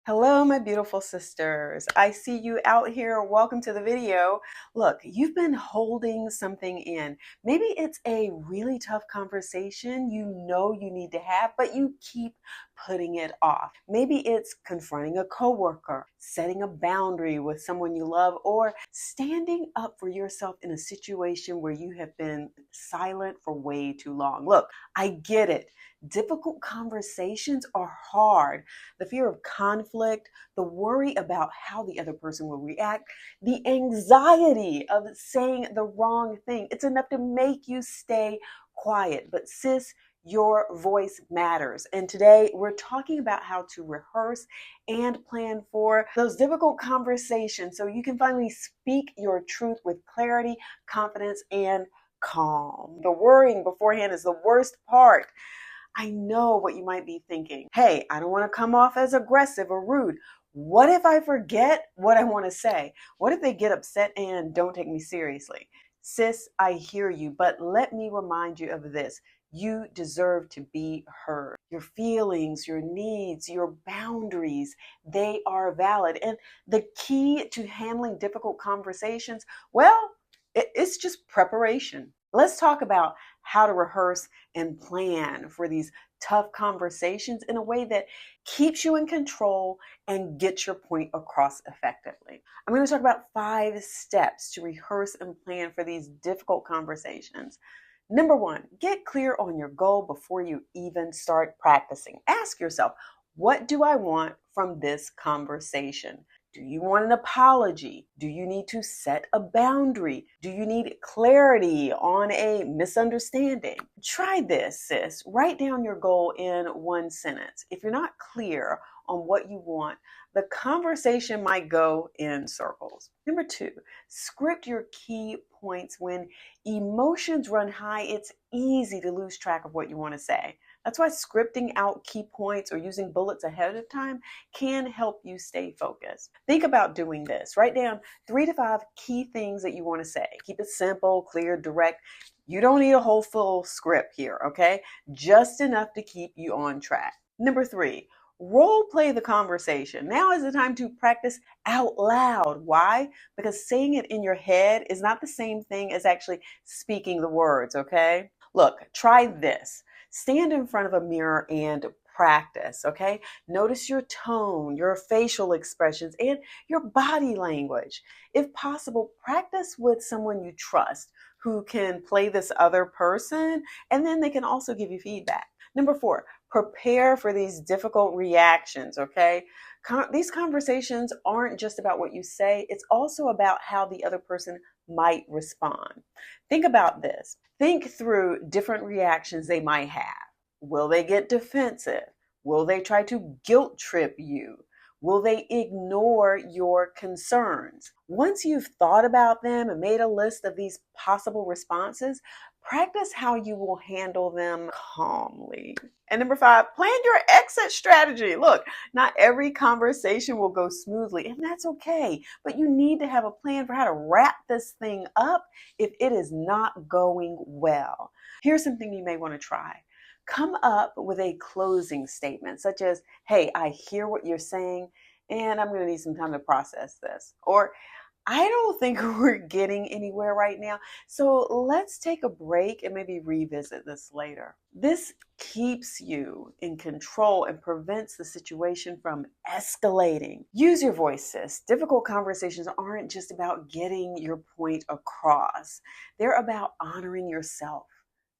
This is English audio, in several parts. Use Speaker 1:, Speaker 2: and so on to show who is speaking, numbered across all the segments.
Speaker 1: Hello, my beautiful sisters. I see you out here. Welcome to the video. Look, you've been holding something in. Maybe it's a really tough conversation you know you need to have, but you keep putting it off. Maybe it's confronting a coworker, setting a boundary with someone you love, or standing up for yourself in a situation where you have been silent for way too long. Look, I get it. Difficult conversations are hard. The fear of conflict, the worry about how the other person will react, the anxiety of saying the wrong thing. It's enough to make you stay quiet. But sis, your voice matters. And today we're talking about how to rehearse and plan for those difficult conversations so you can finally speak your truth with clarity, confidence, and calm. The worrying beforehand is the worst part. I know what you might be thinking. Hey, I don't want to come off as aggressive or rude. What if I forget what I want to say? What if they get upset and don't take me seriously? Sis, I hear you, but let me remind you of this. You deserve to be heard. Your feelings, your needs, your boundaries, they are valid. And the key to handling difficult conversations, well, it's just preparation. Let's talk about how to rehearse and plan for these tough conversations in a way that keeps you in control and gets your point across effectively. I'm going to talk about 5 steps to rehearse and plan for these difficult conversations. Number 1, get clear on your goal before you even start practicing. Ask yourself, what do I want from this conversation? Do you want an apology? Do you need to set a boundary? Do you need clarity on a misunderstanding? Try this, sis. Write down your goal in 1 sentence. If you're not clear on what you want, the conversation might go in circles. Number 2, script your key points. When emotions run high, it's easy to lose track of what you want to say. That's why scripting out key points or using bullets ahead of time can help you stay focused. Think about doing this. Write down 3 to 5 key things that you want to say. Keep it simple, clear, direct. You don't need a whole full script here, okay? Just enough to keep you on track. Number 3, role play the conversation. Now is the time to practice out loud. Why? Because saying it in your head is not the same thing as actually speaking the words, okay? Look, try this. Stand in front of a mirror and practice, okay? Notice your tone, your facial expressions, and your body language. If possible, practice with someone you trust who can play this other person, and then they can also give you feedback. Number 4, prepare for these difficult reactions, okay? These conversations aren't just about what you say, it's also about how the other person might respond. Think about this. Think through different reactions they might have. Will they get defensive? Will they try to guilt trip you? Will they ignore your concerns? Once you've thought about them and made a list of these possible responses, practice how you will handle them calmly. And number 5, plan your exit strategy. Look, not every conversation will go smoothly, and that's okay. But you need to have a plan for how to wrap this thing up if it is not going well. Here's something you may want to try. Come up with a closing statement, such as, hey, I hear what you're saying, and I'm going to need some time to process this. Or, I don't think we're getting anywhere right now, so let's take a break and maybe revisit this later. This keeps you in control and prevents the situation from escalating. Use your voice, sis. Difficult conversations aren't just about getting your point across. They're about honoring yourself.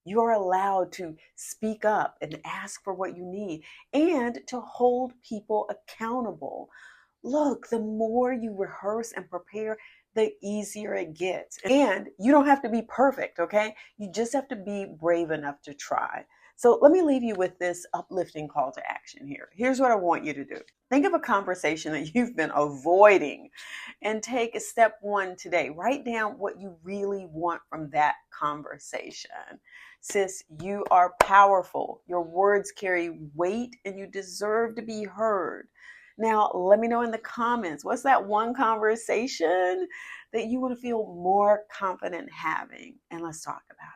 Speaker 1: You are allowed to speak up and ask for what you need and to hold people accountable. Look, the more you rehearse and prepare, the easier it gets. And you don't have to be perfect, okay? You just have to be brave enough to try. So let me leave you with this uplifting call to action here. Here's what I want you to do. Think of a conversation that you've been avoiding and take step 1 today. Write down what you really want from that conversation. Sis, you are powerful. Your words carry weight and you deserve to be heard. Now, let me know in the comments, what's that one conversation that you want to feel more confident having? And let's talk about it.